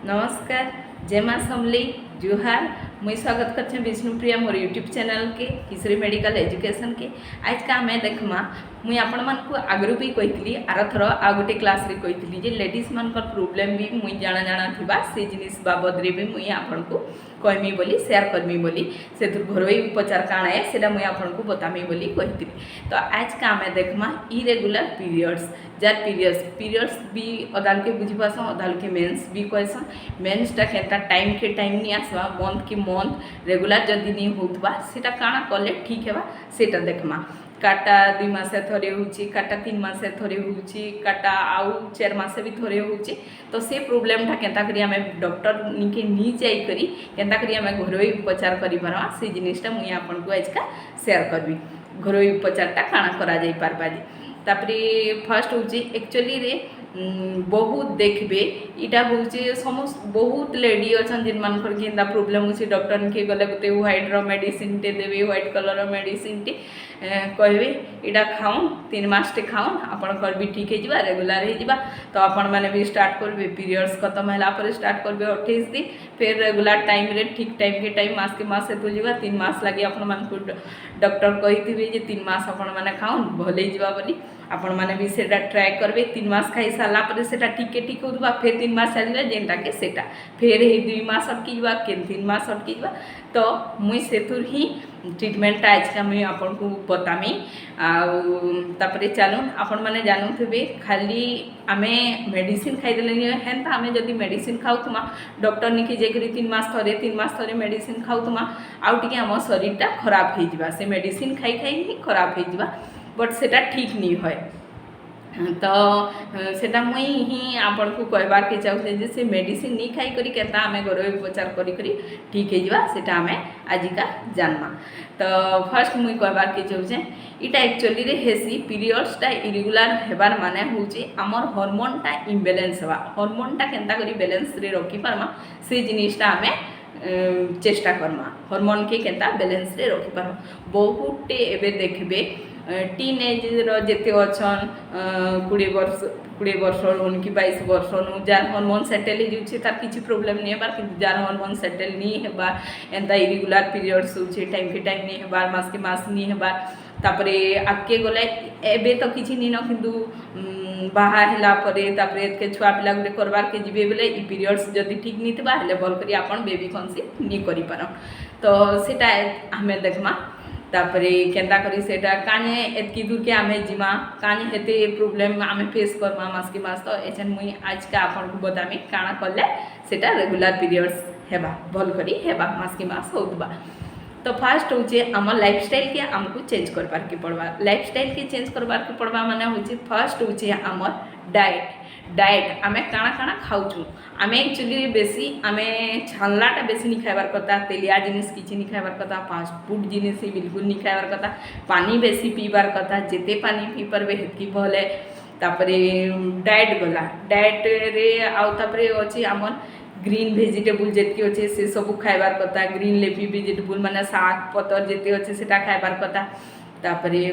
नमस्कार। जय माँ समली जुहार। मुई स्वागत करछे विष्णुप्रिया मोर यूट्यूब चैनल के किशोरी मेडिकल एजुकेशन के। आज का आमे देखमा मुई आपण मन को आगरू भी कहितली आर थर आ गोटे क्लास रे कहितली जे लेडीज मन कर प्रॉब्लम भी मुई जाना थिबा से जिनिस बाबद रे भी मुई आपण को कहमी बोली शेयर करमी बोली से घरोई उपचार काण है सेटा मुई आपण को बतामी बोली कहितली। तो आज का आमे देखमा इरेगुलर पीरियड्स जार पीरियड्स भी अदाल के बुझी पास अदाल के मेंस भी कहसन। मेंसटा केता टाइम के टाइम नहीं आसवा मंथ के मंथ रेगुलर जदि नहीं होतबा सेटा काଣା कले ठीक हेबा सेटा देखमा। काटा 2 मासे थरे होची, काटा 3 मासे थरे होची, काटा आउ 4 मासे भी थरे होची। तो से प्रॉब्लम टा केता करी हमें डॉक्टर निके नी जाई करी केता करी हमें घरोई उपचार करि पारवा से जिनिसटा मुई आपन को आज का शेयर करबी। घरोई उपचारटा काଣା करा जाई पारबा जे तापरे फर्स्ट होची एक्चुअली रे बहुत देखबे इटा होची समस्त बहुत लेडी अछन जिन मान कर केंदा प्रॉब्लम होची डॉक्टर के गले गोटे व्हाइट रो मेडिसिन टे देबे व्हाइट कलर रो मेडिसिन टे कहबे इटा खाओ 3 मास टे खाओ आपण कर भी ठीक हे जिबा रेगुलर हे जिबा। तो आपण माने भी स्टार्ट करबे पीरियड्स खत्म होला पर स्टार्ट करबे 28 दिन फिर रेगुलर टाइम रे ठीक टाइम के टाइम मास के मास तो जिबा 3 मास लागि आपण मान को डॉक्टर कहिथिबे जे 3 मास आपण माने खाओ भले जिबा बोली आपण माने भी सेटा ट्राई करबे। 3 मास खाई साला पर सेटा ठीक होतबा फिर 3 मास चलले जेंटा के सेटा फिर हे 2 मास अटकी जिबा के 3 मास अटकी जिबा। तो मुई सेतुर ही ट्रीटमेंट आज का मुई आपन को बतामी तापरे चलून आपण माने जानू थबे खाली आमे मेडिसिन खाई देले हेन ता आमे जदी मेडिसिन खाउतमा डॉक्टर निके जे करी 3 मास थरे मेडिसिन खाउतमा आउ टिके हम शरीरटा खराब हे जिबा से मेडिसिन खाई ही खराब हे जिबा बट सेटा ठीक नहीं होय। तो सेटा मुई ही आपण को कहबार के चाहूते जे से मेडिसिन नहीं खाई करी केता आमे घरोई उपचार करी करी ठीक हे जिबा सेटा आमे आजिका जानमा। तो फर्स्ट मुई कहबार के चाहूचे इटा एक्चुअली रे हेसी पीरियड्सटा इरेगुलर हेबार माने होची हमर हार्मोनटा इम्बैलेंस हवा। हार्मोनटा केनता करी बैलेंस रे रखी पारमा से जिनिसटा आमे चेष्टा करमा हार्मोन के केनता बैलेंस रे रखी पारमा। बहुते एबे देखबे टीनेज जेते अछन 20 वर्ष उनकी 22 वर्ष जार हार्मोन सेटल हो तार किसी प्रॉब्लम नहीं है कि जार हार्मोन सेटल नहीं है एंता इरेगुलर पीरियड्स होचे टाइम के टाइम नहीं है मास के मास नहीं है तापरे आगे गले एबे तो किसी नहीं न किंतु बाहा होला परे तापरे के छुआ पिला गुटे करबार के जिबे बेले ई पीरियड्स जदी ठीक नहीं थिबा हेले भल करी आपण बेबी कन्सीव नहीं करि पारो। तो सेटा हमें देखमा तापरे केंता करी सेटा काने एतकी दूर के आमे जिमा काने हेते प्रॉब्लम आमे फेस करबा मास के मास। तो एछन मुई आज का आपण को बतामी काना करले सेटा रेगुलर पीरियड्स हेबा भल करी हेबा मास के मास होतबा। तो फास्ट होचे हमर लाइफस्टाइल के हमको चेंज करबार के पड़बा। लाइफस्टाइल के चेंज करबार के पड़बा माने होचे फर्स्ट होचे हमर डाइट आमे काना काना खाउछु आमे एक्चुअली बेसी आमे छानलाटा बेसी नहीं खाइबार कथा तेलिया जिनिस किछि नहीं खाइबार कथा फास्ट फूड जिनिस बिल्कुल नहीं खाइबार कथा पानी बेसी पीबार कथा जेते पानी पी परबे हेतकी भले। तापरे डाइट गला डाइट रे आउ तापरे अछि हमर ग्रीन वेजिटेबल जेतकी अच्छे से सब खाइबार कथा ग्रीन लेफी वेजिटेबल माने साग पतर जेते अच्छे सेटा खाइबार कथा। तापरे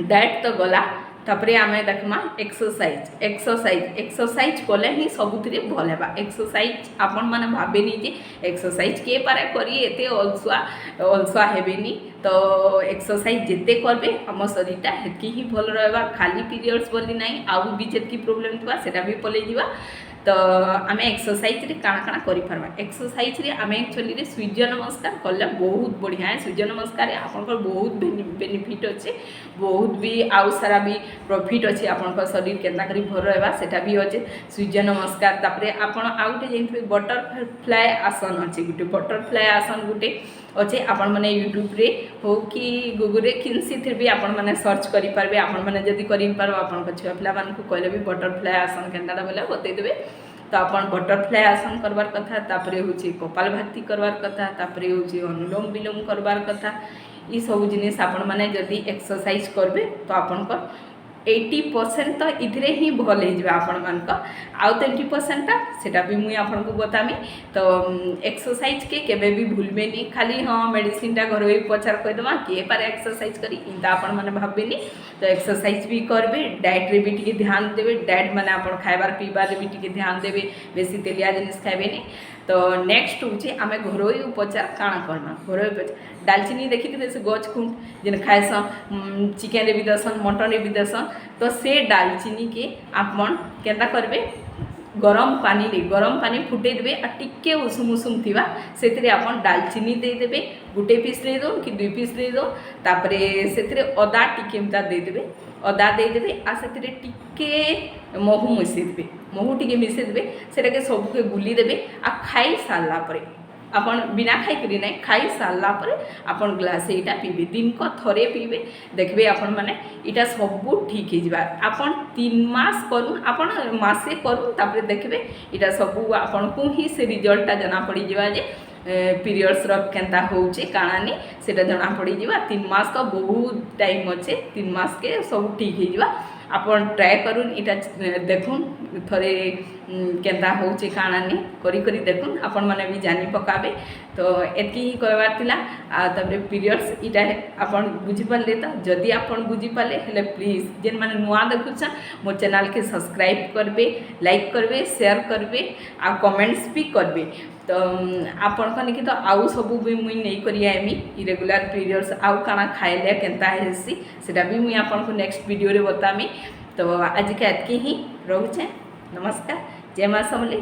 डाइट तो गला तापरे आमे देखमा एक्सरसाइज कले ही सबुथिरे भल हेबा। एक्सरसाइज आपण माने भाबेनी जे एक्सरसाइज के पारे करी एते अलसुआ हेबेनी। तो एक्सरसाइज जेते करबे हम शरीरटा हेतकी ही भल रहबा। खाली पीरियड्स बोली नहीं आउ भी जेतकी प्रॉब्लम थिबा सेटा भी पले जिबा। तो आमे एक्सरसाइज रे काना काना करि परबा। एक्सरसाइज रे आमे एक्चुअली रे सूर्य नमस्कार कले बहुत बढ़िया है। सूर्य नमस्कार रे आपनकर बहुत बेनिफिट अछि बहुत भी आउ सारा भी प्रॉफिट अछि आपनकर शरीर केनता करी भर रहबा सेटा भी अछि सूर्य नमस्कार। तापरे आपण आउटे जेंथि बटरफ्लाई आसन अछि गुटे बटरफ्लाई आसन गुटे अच्छे आपण माने यूट्यूब रे हो कि गूगल रे किनसी थि भी आपण माने सर्च करि पारबे। आपण माने जदी करि पारबा आपण छुआ पिला मान को कहले भी बटरफ्लाई आसन केनता बोले बतै देबे। तो आपण बटरफ्लाई आसन करबार कथा तापरे होची कपालभाति करबार कथा तापरे होची अनुलोम विलोम करबार कथा। ई सब जिनिस आपण माने जदी एक्सरसाइज करबे तो आपण को 80% तो इधरे ही भल हो आपण मानक आउ 20% सेटा भी मुई आपन को बतामी। तो एक्सरसाइज के केबे भी भूलबेनी, खाली हाँ मेडिसिन टा घर उपचार करदेमा किए पारे एक्सरसाइज करी इंता आपण माने भाबेनी। तो एक्सरसाइज भी करबे, डाइट रे भी टिके ध्यान देबे, डाइट माने आपण खाइबार पीबार रे भी टिके ध्यान देबे, बेसी तेलिया जिनिस खाइबेनी। तो नेक्स्ट हूँ आम घरोई उपचार काଣା करना। घरोई उपचार डालचीनी देखी से गच खुंट जेन खाएसन चिकेन भी देसन, मटन भी देसन। तो से डालचीनी के आपन केता करबे, गरम पानी फुटेदेवे और टिके उषुम उषुम थिबा से आपन डालचीनी देदेवे, गोटे पीस दे दो कि 2 पीस दे दो। तापरे से अदा टिके एमता देदेवे, अदा देदेवे आ से टिके महू मिसेदेवे, महू टिके मिसेदेवे से सबके गुली देवे। आ खाई सारा पर आपन बिना खाई करी ना, खाई सारा पर आपन ग्लास यहाँ पीबे, दिन को थरे पीबे, देखबे आपन माने इटा सब ठीक हो जाए। आपन 3 मास करूँ, आपन मासे करूँ, तापर देखबे इटा सब आपन को ही से रिजल्टा जना पड़ी जावा जे पीरियड्स केन्ता होचे काଣା नी सेटा जना पड़ी जावा। 3 मास तो बहुत टाइम अच्छे, 3 मास के सब ठीक हो जावा। आपन ट्राए करूँ इटा देखून थरे केन्ता होचे काଣା नी करी करी देखून, आपन माने भी जानी पकाबे। तो एतकी ही कहबार थिला। तापरे पीरियड्स इटा आपन बुझी पाले, तो जदि आपन बुझी पाले हेले प्लीज जेन माने नुआ देखुछन मो चैनल के सब्सक्राइब करबे, लाइक करबे, शेयर करबे आ कमेंट्स भी करबे। तो आपन कने कि तो आउ सबू भी मुई नहीं करी आएमी इरेगुलर पीरियड्स आउ काଣା खाइले केन्ता हेसी सेटा भी मुई आपन को नेक्स्ट वीडियो रे बतामी। तो आज के एतकी ही रहूचे। नमस्कार, जय मां समले।